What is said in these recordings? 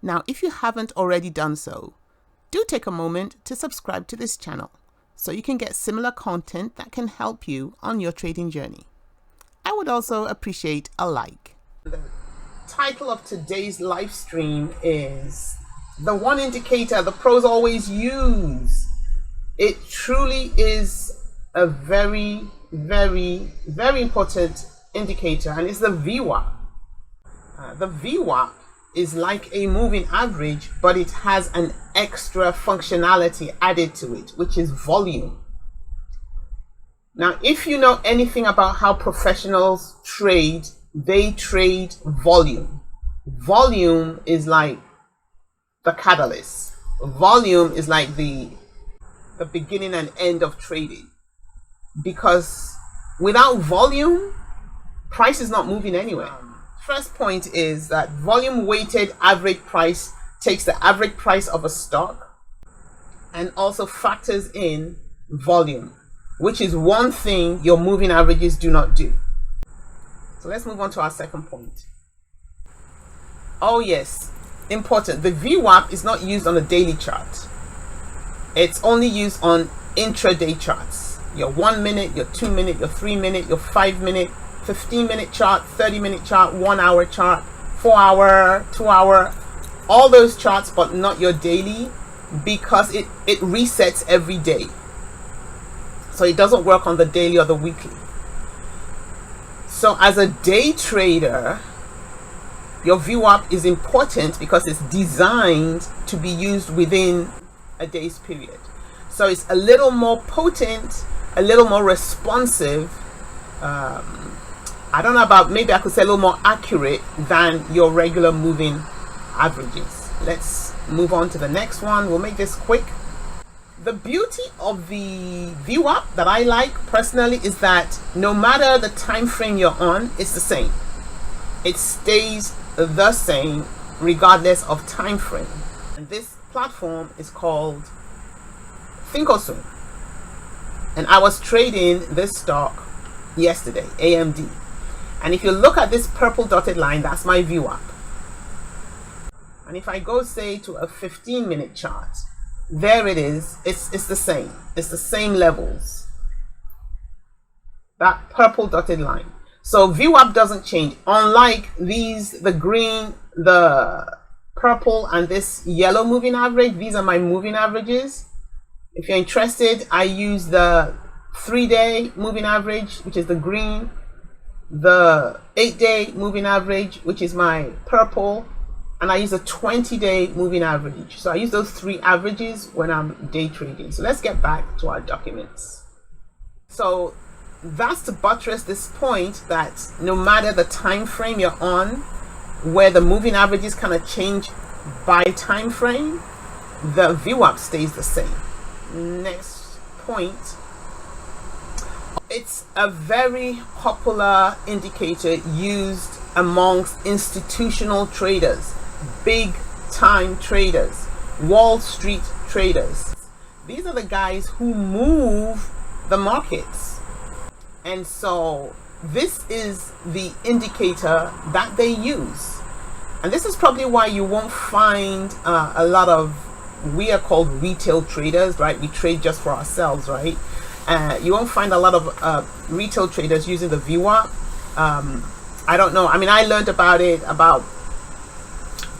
Now, if you haven't already done so, do take a moment to subscribe to this channel so you can get similar content that can help you on your trading journey. I would also appreciate a like. The title of today's live stream is The One Indicator the Pros Always Use. It truly is a very, very, very important indicator, and it's the VWAP. The VWAP is like a moving average, but it has an extra functionality added to it, which is volume. Now, if you know anything about how professionals trade, they trade volume. Volume is like the catalyst. Volume is like the beginning and end of trading. Because without volume, price is not moving anywhere. First point is that volume weighted average price takes the average price of a stock and also factors in volume, which is one thing your moving averages do not do. So let's move on to our second point. Oh yes, important. The VWAP is not used on a daily chart. It's only used on intraday charts. Your 1 minute, your 2 minute, your 3 minute, your 5 minute, 15-minute chart, 30-minute chart, 1 hour chart, 4 hour, 2 hour, all those charts, but not your daily, because it resets every day. So it doesn't work on the daily or the weekly. So as a day trader, your VWAP is important because it's designed to be used within a day's period. So it's a little more potent, a little more responsive, I don't know about, maybe I could say a little more accurate than your regular moving averages. Let's move on to the next one. We'll make this quick. The beauty of the VWAP that I like personally is that no matter the time frame you're on, it's the same. It stays the same regardless of time frame. And this platform is called Thinkorswim. And I was trading this stock yesterday, AMD. And if you look at this purple dotted line, that's my VWAP. And if I go, say, to a 15-minute chart, there it is. It's the same. It's the same levels. That purple dotted line. So VWAP doesn't change. Unlike these, the green, the purple, and this yellow moving average, these are my moving averages. If you're interested, I use the 3-day moving average, which is the green, the 8-day moving average, which is my purple, and I use a 20-day moving average. So I use those 3 averages when I'm day trading. So let's get back to our documents. So that's to buttress this point that no matter the time frame you're on, where the moving averages kind of change by time frame, the VWAP stays the same. Next point. It's a very popular indicator used amongst institutional traders, big time traders, Wall Street traders. These are the guys who move the markets. And so this is the indicator that they use. And this is probably why you won't find a lot of, we are called retail traders, right? We trade just for ourselves, right? You won't find a lot of retail traders using the VWAP. I don't know. I mean, I learned about it about,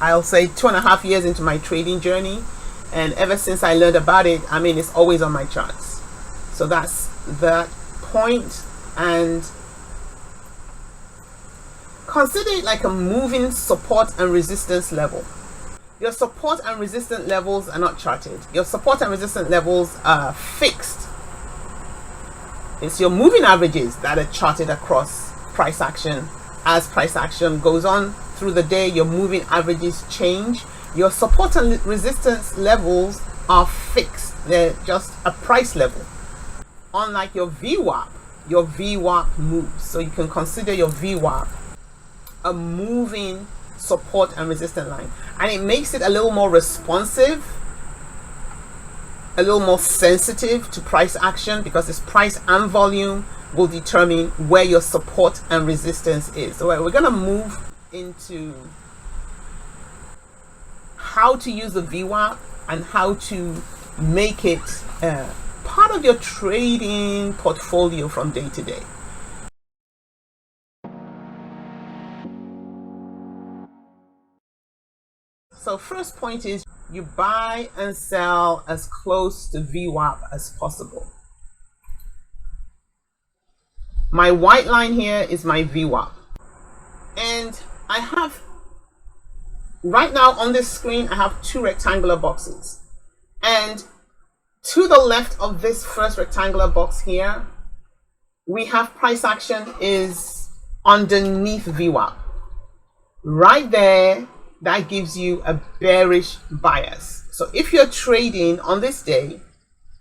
I'll say, 2.5 years into my trading journey. And ever since I learned about it, I mean, it's always on my charts. So that's that point. And consider it like a moving support and resistance level. Your support and resistance levels are not charted. Your support and resistance levels are fixed. It's your moving averages that are charted across price action. As price action goes on through the day, your moving averages change. Your support and resistance levels are fixed. They're just a price level. Unlike your VWAP moves. So you can consider your VWAP a moving support and resistance line. And it makes it a little more responsive, a little more sensitive to price action, because its price and volume will determine where your support and resistance is. So we're going to move into how to use the VWAP and how to make it part of your trading portfolio from day to day. So first point is you buy and sell as close to VWAP as possible. My white line here is my VWAP. And I have, right now on this screen, I have two rectangular boxes. And to the left of this first rectangular box here, we have price action is underneath VWAP. Right there, that gives you a bearish bias. So if you're trading on this day,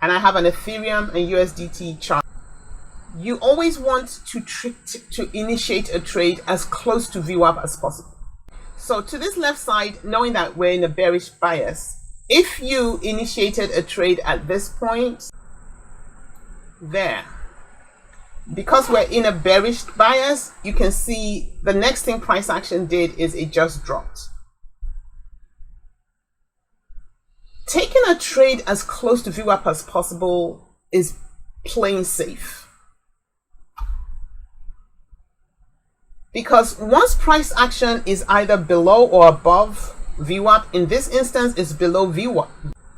and I have an Ethereum and USDT chart, you always want to initiate a trade as close to VWAP as possible. So to this left side, knowing that we're in a bearish bias, if you initiated a trade at this point, there, because we're in a bearish bias, you can see the next thing price action did is it just dropped. Taking a trade as close to VWAP as possible is playing safe. Because once price action is either below or above VWAP, in this instance it's below VWAP,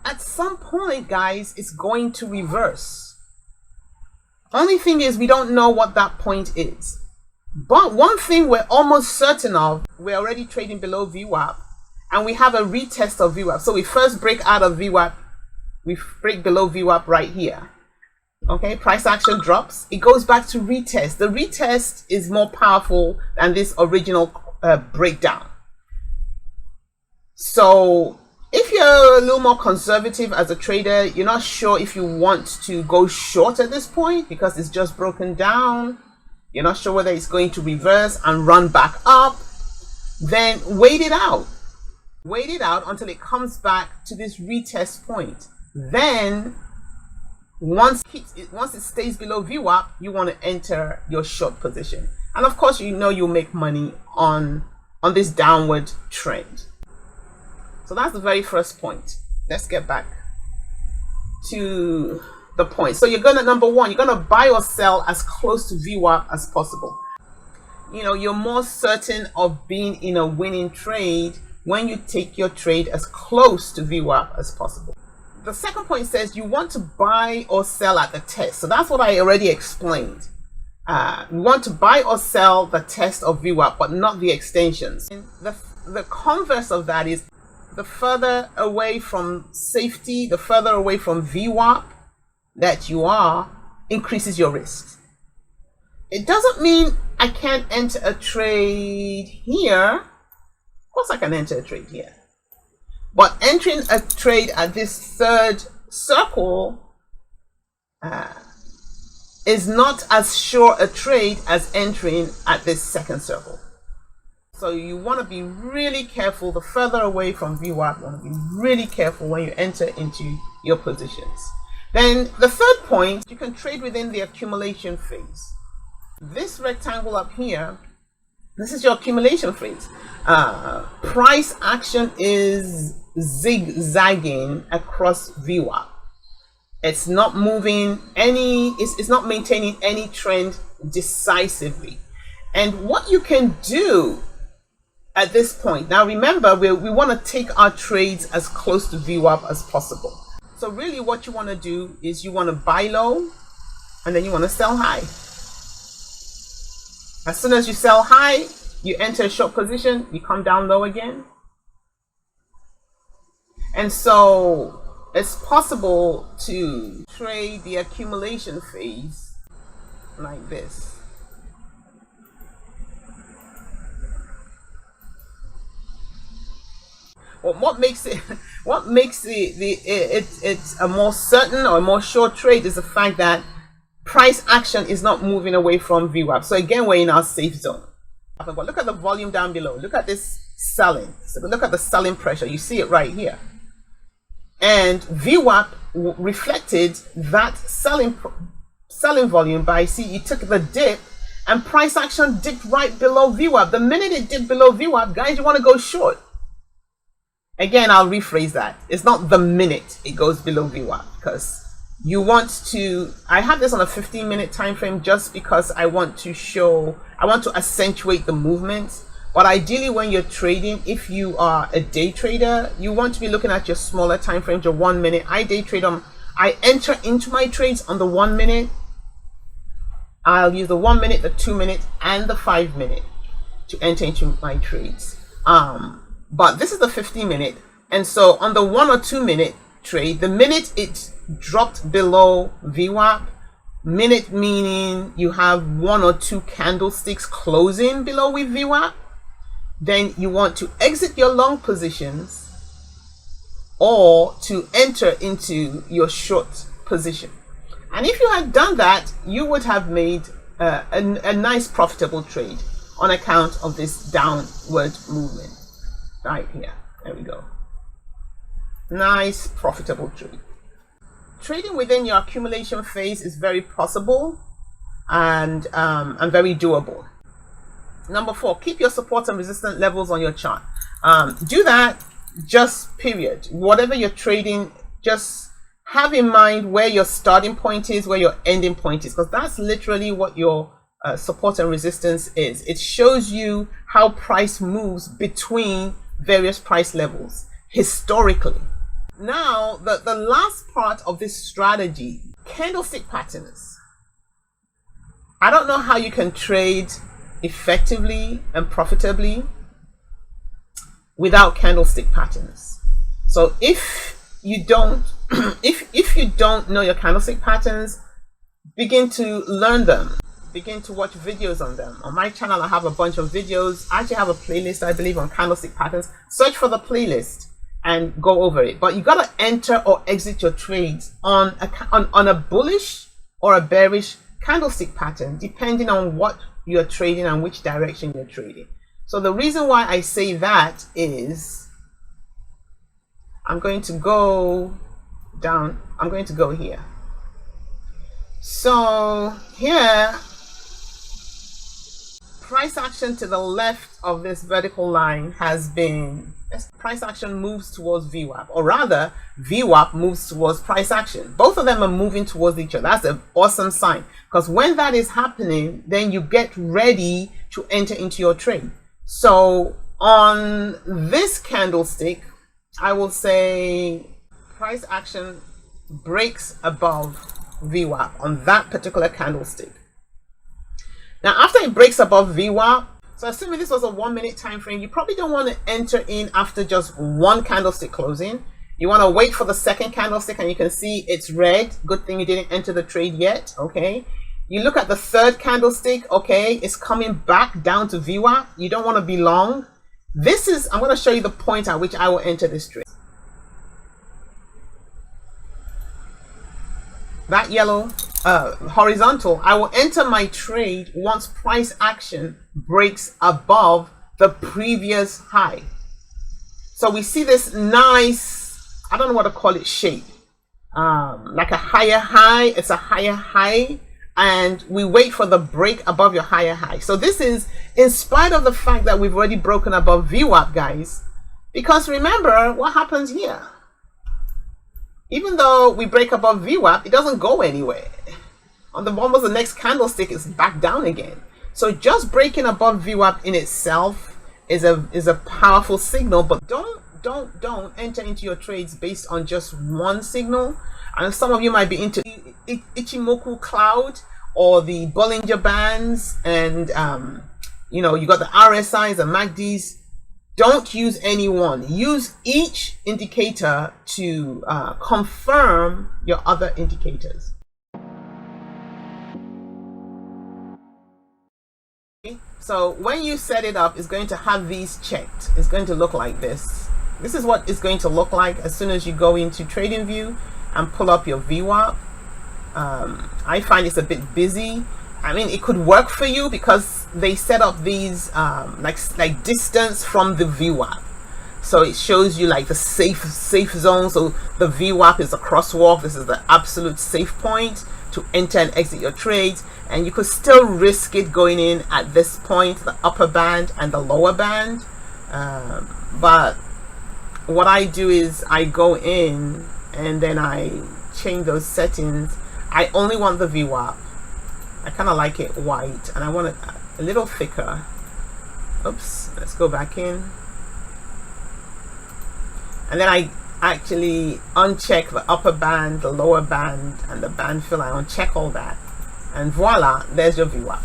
at some point, guys, it's going to reverse. Only thing is we don't know what that point is. But one thing we're almost certain of, we're already trading below VWAP, and we have a retest of VWAP. So we first break out of VWAP, we break below VWAP right here. Okay, price action drops, it goes back to retest. The retest is more powerful than this original breakdown. So if you're a little more conservative as a trader, you're not sure if you want to go short at this point because it's just broken down, you're not sure whether it's going to reverse and run back up, then wait it out. Wait it out until it comes back to this retest point. Then once it stays below VWAP, you want to enter your short position. And of course, you know you'll make money on this downward trend. So that's the very first point. Let's get back to the point. So you're gonna, number one, you're gonna buy or sell as close to VWAP as possible. You know, you're more certain of being in a winning trade when you take your trade as close to VWAP as possible. The second point says you want to buy or sell at the test. So that's what I already explained. You want to buy or sell the test of VWAP, but not the extensions. And the converse of that is the further away from safety, the further away from VWAP that you are, increases your risk. It doesn't mean I can't enter a trade here. Of course I can enter a trade here. But entering a trade at this third circle is not as sure a trade as entering at this second circle. So you want to be really careful. The further away from VWAP, you want to be really careful when you enter into your positions. Then the third point, you can trade within the accumulation phase. This rectangle up here, this is your accumulation phase. Price action is zigzagging across VWAP. It's not moving any, it's not maintaining any trend decisively. And what you can do at this point, now remember, we want to take our trades as close to VWAP as possible. So really what you want to do is you want to buy low and then you want to sell high. As soon as you sell high, you enter a short position, you come down low again. And so it's possible to trade the accumulation phase like this. Well, what makes it it's a more certain or a more short trade is the fact that price action is not moving away from VWAP. So again, we're in our safe zone. But look at the volume down below. Look at this selling. So look at the selling pressure. You see it right here. And VWAP reflected that selling volume by, see, you took the dip and price action dipped right below VWAP. The minute it dipped below VWAP, guys, you want to go short. Again, I'll rephrase that. It's not the minute it goes below VWAP, because you want to, I have this on a 15-minute time frame just because I want to accentuate the movements. But ideally, when you're trading, if you are a day trader, you want to be looking at your smaller time frames, your 1 minute. I day trade I enter into my trades on the 1 minute. I'll use the 1 minute, the 2 minute, and the 5 minute to enter into my trades. But this is the 15-minute, and so on the 1 or 2 minute trade, the minute it dropped below VWAP, minute meaning you have 1 or 2 candlesticks closing below with VWAP, then you want to exit your long positions or to enter into your short position. And if you had done that, you would have made a nice profitable trade on account of this downward movement. Right here, there we go. Nice profitable trade. Trading within your accumulation phase is very possible and very doable. Number 4, keep your support and resistance levels on your chart. Do that, just period. Whatever you're trading, just have in mind where your starting point is, where your ending point is, because that's literally what your support and resistance is. It shows you how price moves between various price levels historically. Now, the last part of this strategy, candlestick patterns. I don't know how you can trade effectively and profitably without candlestick patterns. So if you don't if you don't know your candlestick patterns, begin to learn them. Begin to watch videos on them. On my channel, I have a bunch of videos. I actually have a playlist, I believe, on candlestick patterns. Search for the playlist and go over it. But you gotta enter or exit your trades on a bullish or a bearish candlestick pattern, depending on what you're trading and which direction you're trading. So the reason why I say that is, I'm going to go down. I'm going to go here. So here, price action to the left of this vertical line has been, price action moves towards VWAP, or rather VWAP moves towards price action. Both of them are moving towards each other. That's an awesome sign, because when that is happening, then you get ready to enter into your trade. So on this candlestick, I will say price action breaks above VWAP on that particular candlestick. Now, after it breaks above VWAP, so assuming this was a 1 minute time frame, you probably don't want to enter in after just one candlestick closing. You want to wait for the second candlestick, and you can see it's red. Good thing you didn't enter the trade yet. Okay. You look at the third candlestick. Okay, it's coming back down to VWAP. You don't want to be long. This is, I'm going to show you the point at which I will enter this trade. That yellow horizontal, I will enter my trade once price action breaks above the previous high. So we see this nice, I don't know what to call it, shape, like a higher high. It's a higher high, and we wait for the break above your higher high. So this is in spite of the fact that we've already broken above VWAP, guys, because remember what happens here. Even though we break above VWAP, it doesn't go anywhere. On the almost the next candlestick, is back down again. So just breaking above VWAP in itself is a powerful signal. But don't enter into your trades based on just one signal. And some of you might be into Ichimoku cloud or the Bollinger Bands, and you know, you got the RSIs and MACDs. Don't use any one. Use each indicator to confirm your other indicators. Okay. So when you set it up, it's going to have these checked. It's going to look like this. This is what it's going to look like as soon as you go into TradingView and pull up your VWAP. I find it's a bit busy. I mean, it could work for you because they set up these like distance from the VWAP. So it shows you like the safe zone. So the VWAP is a crosswalk. This is the absolute safe point to enter and exit your trades. And you could still risk it going in at this point, the upper band and the lower band. But what I do is I go in and then I change those settings. I only want the VWAP. I kind of like it white, and I want it a little thicker. Oops, let's go back in. And then I actually uncheck the upper band, the lower band, and the band fill. I uncheck all that. And voila, there's your VWAP.